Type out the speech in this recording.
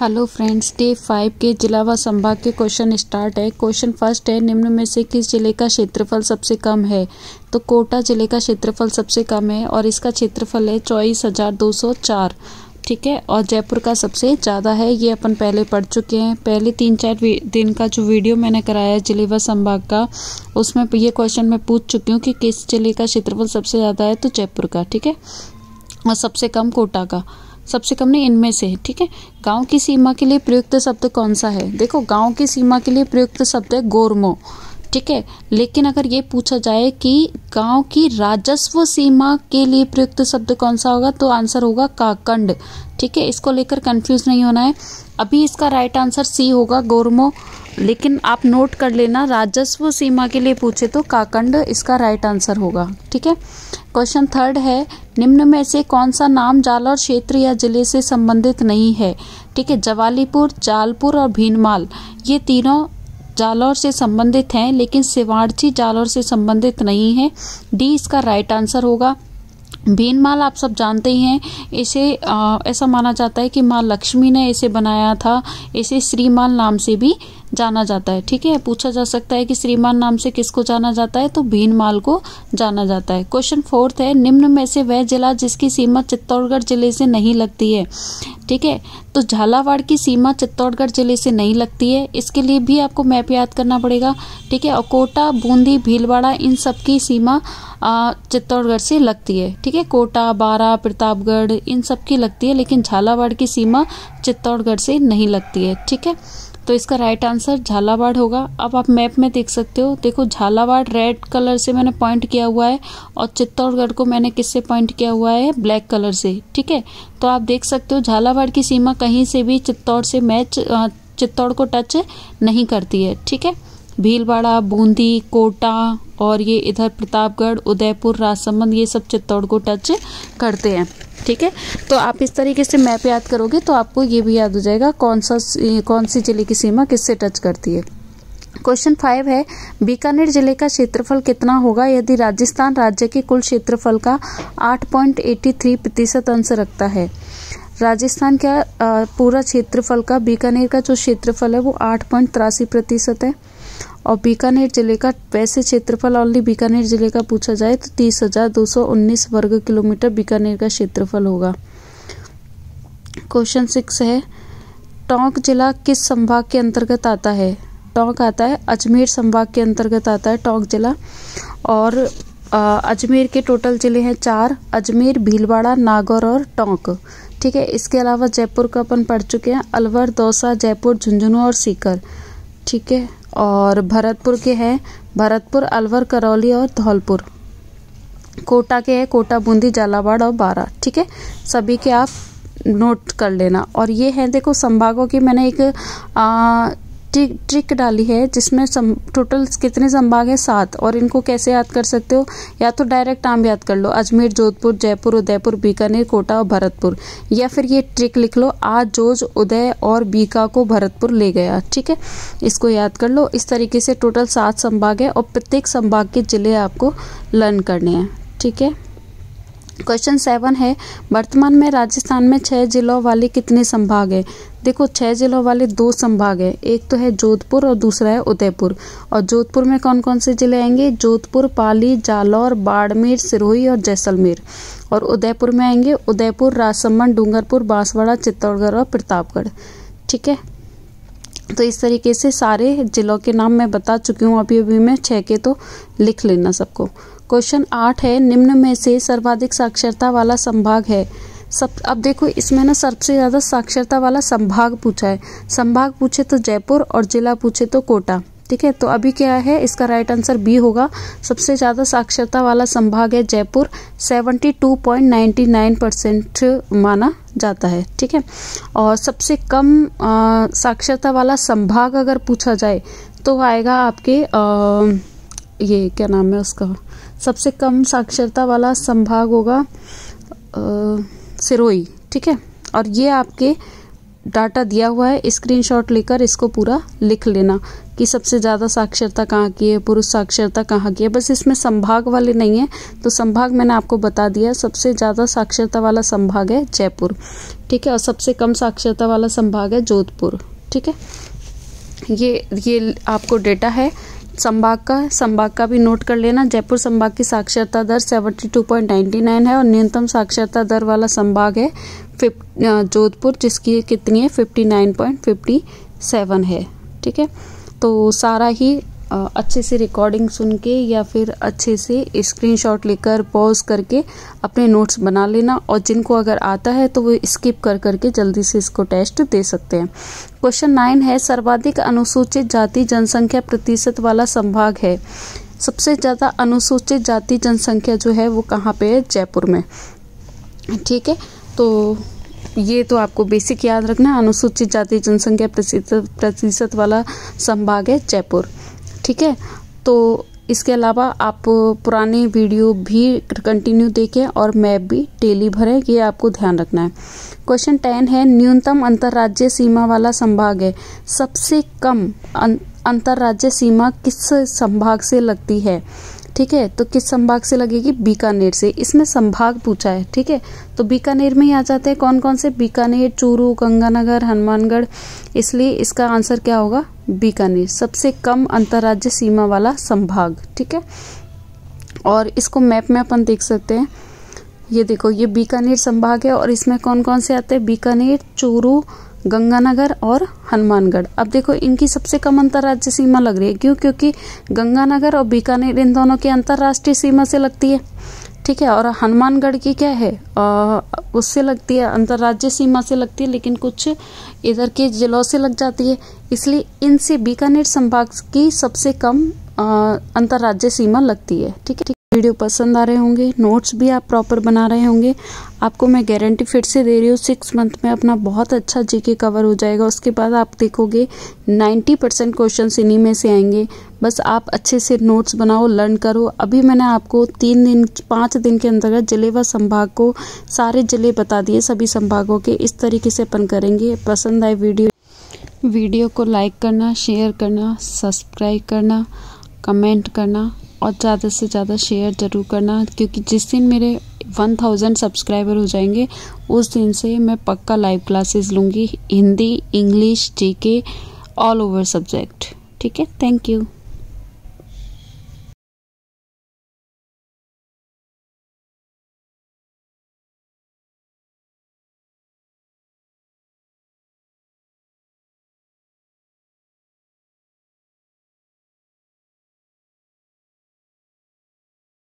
Hello friends, day 5 के जिला व संभाग के क्वेश्चन स्टार्ट है। क्वेश्चन फर्स्ट है, निम्न में से किस जिले का क्षेत्रफल सबसे कम है? तो कोटा जिले का क्षेत्रफल सबसे कम है और इसका क्षेत्रफल है 24,204। ठीक है, और जयपुर का सबसे ज़्यादा है। ये अपन पहले पढ़ चुके हैं। पहले 3-4 दिन का जो वीडियो मैंने कराया है जिले व संभाग का, उसमें ये क्वेश्चन मैं पूछ चुकी हूँ कि किस जिले का क्षेत्रफल सबसे ज़्यादा है, तो जयपुर का। ठीक है, और सबसे कम कोटा का। सबसे कम नहीं, इनमें से। ठीक है, गांव की सीमा के लिए प्रयुक्त शब्द कौन सा है? देखो, गांव की सीमा के लिए प्रयुक्त शब्द है गोरमो। ठीक है, लेकिन अगर ये पूछा जाए कि गांव की राजस्व सीमा के लिए प्रयुक्त शब्द कौन सा होगा, तो आंसर होगा काकंड। ठीक है, इसको लेकर कंफ्यूज नहीं होना है। अभी इसका राइट आंसर सी होगा, गोरमो। लेकिन आप नोट कर लेना, राजस्व सीमा के लिए पूछे तो काकंड इसका राइट आंसर होगा। ठीक है, क्वेश्चन थर्ड है, निम्न में से कौन सा नाम जालौर क्षेत्र या जिले से संबंधित नहीं है? ठीक है, जवालीपुर, जालपुर और भीनमाल, ये तीनों जालौर से संबंधित हैं, लेकिन सिवाड़ची जालौर से संबंधित नहीं है। डी इसका राइट आंसर होगा। भीनमाल आप सब जानते ही हैं, इसे ऐसा माना जाता है कि माँ लक्ष्मी ने इसे बनाया था। इसे श्रीमान नाम से भी जाना जाता है। ठीक है, पूछा जा सकता है कि श्रीमान नाम से किसको जाना जाता है, तो भीनमाल को जाना जाता है। क्वेश्चन फोर्थ है, निम्न में से वह जिला जिसकी सीमा चित्तौड़गढ़ जिले से नहीं लगती है? ठीक है, तो झालावाड़ की सीमा चित्तौड़गढ़ जिले से नहीं लगती है। इसके लिए भी आपको मैप याद करना पड़ेगा। ठीक है, और कोटा, बूंदी, भीलवाड़ा, इन सब की सीमा चित्तौड़गढ़ से लगती है। ठीक है, कोटा, बारा, प्रतापगढ़, इन सब की लगती है, लेकिन झालावाड़ की सीमा चित्तौड़गढ़ से नहीं लगती है। ठीक है, तो इसका राइट आंसर झालावाड़ होगा। अब आप मैप में देख सकते हो, देखो झालावाड़ रेड कलर से मैंने पॉइंट किया हुआ है और चित्तौड़गढ़ को मैंने किससे पॉइंट किया हुआ है, ब्लैक कलर से। ठीक है, तो आप देख सकते हो झालावाड़ की सीमा कहीं से भी चित्तौड़ को टच नहीं करती है। ठीक है, भीलवाड़ा, बूंदी, कोटा और ये इधर प्रतापगढ़, उदयपुर, राजसमंद, ये सब चित्तौड़ को टच करते हैं। ठीक है, तो आप इस तरीके से मैप याद करोगे तो आपको ये भी याद हो जाएगा कौन सी जिले की सीमा किससे टच करती है। क्वेश्चन 5 है, बीकानेर जिले का क्षेत्रफल कितना होगा यदि राजस्थान राज्य के कुल क्षेत्रफल का 8.83% अंश रखता है? राजस्थान का पूरा क्षेत्रफल का बीकानेर का जो क्षेत्रफल है वो 8.83% है। और बीकानेर जिले का वैसे क्षेत्रफल ओनली बीकानेर जिले का पूछा जाए तो 30,219 वर्ग किलोमीटर बीकानेर का क्षेत्रफल होगा। क्वेश्चन 6 है, टोंक जिला किस संभाग के अंतर्गत आता है? टोंक आता है अजमेर संभाग के अंतर्गत आता है टोंक जिला। और अजमेर के टोटल जिले हैं 4, अजमेर, भीलवाड़ा, नागौर और टोंक। ठीक है, इसके अलावा जयपुर का अपन पढ़ चुके हैं, अलवर, दौसा, जयपुर, झुंझुनू और सीकर। ठीक है, और भरतपुर के हैं भरतपुर, अलवर, करौली और धौलपुर। कोटा के हैं कोटा, बूंदी, झालावाड़ और बारा। ठीक है, सभी के आप नोट कर लेना। और ये है, देखो संभागों की मैंने एक ट्रिक डाली है जिसमें टोटल कितने संभाग है, 7। और इनको कैसे याद कर सकते हो, या तो डायरेक्ट नाम याद कर लो, अजमेर, जोधपुर, जयपुर, उदयपुर, बीकानेर, कोटा और भरतपुर। या फिर ये ट्रिक लिख लो, आज जोज, उदय और बीका को भरतपुर ले गया। ठीक है, इसको याद कर लो। इस तरीके से टोटल 7 संभाग है और प्रत्येक संभाग के जिले आपको लर्न करने हैं। ठीक है, क्वेश्चन 7 है, वर्तमान में राजस्थान में 6 जिलों वाले कितने संभाग है? देखो, 6 जिलों वाले 2 संभाग है, एक तो है जोधपुर और दूसरा है उदयपुर। और जोधपुर में कौन कौन से जिले आएंगे? जोधपुर, पाली, जालौर, बाड़मेर, सिरोही और जैसलमेर। और उदयपुर में आएंगे उदयपुर, राजसमंद, डूंगरपुर, बांसवाड़ा, चित्तौड़गढ़ और प्रतापगढ़। ठीक है, तो इस तरीके से सारे जिलों के नाम मैं बता चुकी हूँ अभी मैं 6 के, तो लिख लेना सबको। क्वेश्चन 8 है, निम्न में से सर्वाधिक साक्षरता वाला संभाग है? अब देखो, इसमें ना सबसे ज्यादा साक्षरता वाला संभाग पूछा है। संभाग पूछे तो जयपुर और जिला पूछे तो कोटा। ठीक है, तो अभी क्या है, इसका राइट आंसर बी होगा। सबसे ज्यादा साक्षरता वाला संभाग है जयपुर, 72.99% माना जाता है। ठीक है, और सबसे कम साक्षरता वाला संभाग अगर पूछा जाए तो आएगा आपके ये क्या नाम है उसका, सबसे कम साक्षरता वाला संभाग होगा सिरोही। ठीक है, और ये आपके डाटा दिया हुआ है, स्क्रीनशॉट लेकर इसको पूरा लिख लेना कि सबसे ज़्यादा साक्षरता कहाँ की है, पुरुष साक्षरता कहाँ की है। बस इसमें संभाग वाले नहीं है, तो संभाग मैंने आपको बता दिया। सबसे ज़्यादा साक्षरता वाला संभाग है जयपुर, ठीक है, और सबसे कम साक्षरता वाला संभाग है जोधपुर, ठीक है। ये आपको डेटा है संभाग का भी नोट कर लेना। जयपुर संभाग की साक्षरता दर 72.99 है और न्यूनतम साक्षरता दर वाला संभाग है जोधपुर, जिसकी कितनी है 59.57 है, ठीक है। तो सारा ही अच्छे से रिकॉर्डिंग सुन के या फिर अच्छे से स्क्रीनशॉट लेकर पॉज करके अपने नोट्स बना लेना, और जिनको अगर आता है तो वो स्किप कर करके जल्दी से इसको टेस्ट दे सकते हैं। क्वेश्चन 9 है, सर्वाधिक अनुसूचित जाति जनसंख्या प्रतिशत वाला संभाग है। सबसे ज़्यादा अनुसूचित जाति जनसंख्या जो है वो कहाँ पे है? जयपुर में, ठीक है। तो ये तो आपको बेसिक याद रखना, अनुसूचित जाति जनसंख्या प्रतिशत वाला संभाग है जयपुर, ठीक है। तो इसके अलावा आप पुराने वीडियो भी कंटिन्यू देखें और मैप भी डेली भरें, ये आपको ध्यान रखना है। क्वेश्चन 10 है, न्यूनतम अंतर्राज्यीय सीमा वाला संभाग है। सबसे कम अंतर्राज्यीय सीमा किस संभाग से लगती है? ठीक है, तो किस संभाग से लगेगी? बीकानेर से। इसमें संभाग पूछा है, ठीक है, तो बीकानेर में ही आ जाते हैं कौन कौन से? बीकानेर, चूरू, गंगानगर, हनुमानगढ़, इसलिए इसका आंसर क्या होगा? बीकानेर, सबसे कम अंतर्राज्यीय सीमा वाला संभाग, ठीक है। और इसको मैप में अपन देख सकते हैं, ये देखो, ये बीकानेर संभाग है और इसमें कौन कौन से आते हैं? बीकानेर, चूरू, गंगानगर और हनुमानगढ़। अब देखो, इनकी सबसे कम अंतर्राज्यीय सीमा लग रही है, क्यों? क्योंकि गंगानगर और बीकानेर इन दोनों की अंतर्राष्ट्रीय सीमा से लगती है, ठीक है, और हनुमानगढ़ की क्या है? उससे लगती है, अंतर्राज्यीय सीमा से लगती है, लेकिन कुछ इधर के जिलों से लग जाती है, इसलिए इनसे बीकानेर संभाग की सबसे कम अंतर्राज्यीय सीमा लगती है, ठीक है। वीडियो पसंद आ रहे होंगे, नोट्स भी आप प्रॉपर बना रहे होंगे, आपको मैं गारंटी फिर से दे रही हूँ 6 मंथ में अपना बहुत अच्छा जीके कवर हो जाएगा। उसके बाद आप देखोगे 90% क्वेश्चन इन्हीं में से आएंगे। बस आप अच्छे से नोट्स बनाओ, लर्न करो। अभी मैंने आपको 5 दिन के अंतर्गत जिले व संभाग को सारे जिले बता दिए, सभी संभागों के। इस तरीके से अपन करेंगे। पसंद आए वीडियो को लाइक करना, शेयर करना, सब्सक्राइब करना, कमेंट करना और ज़्यादा से ज़्यादा शेयर ज़रूर करना, क्योंकि जिस दिन मेरे 1000 सब्सक्राइबर हो जाएंगे उस दिन से मैं पक्का लाइव क्लासेस लूँगी, Hindi, English, GK, all over subject, ठीक है। Thank you.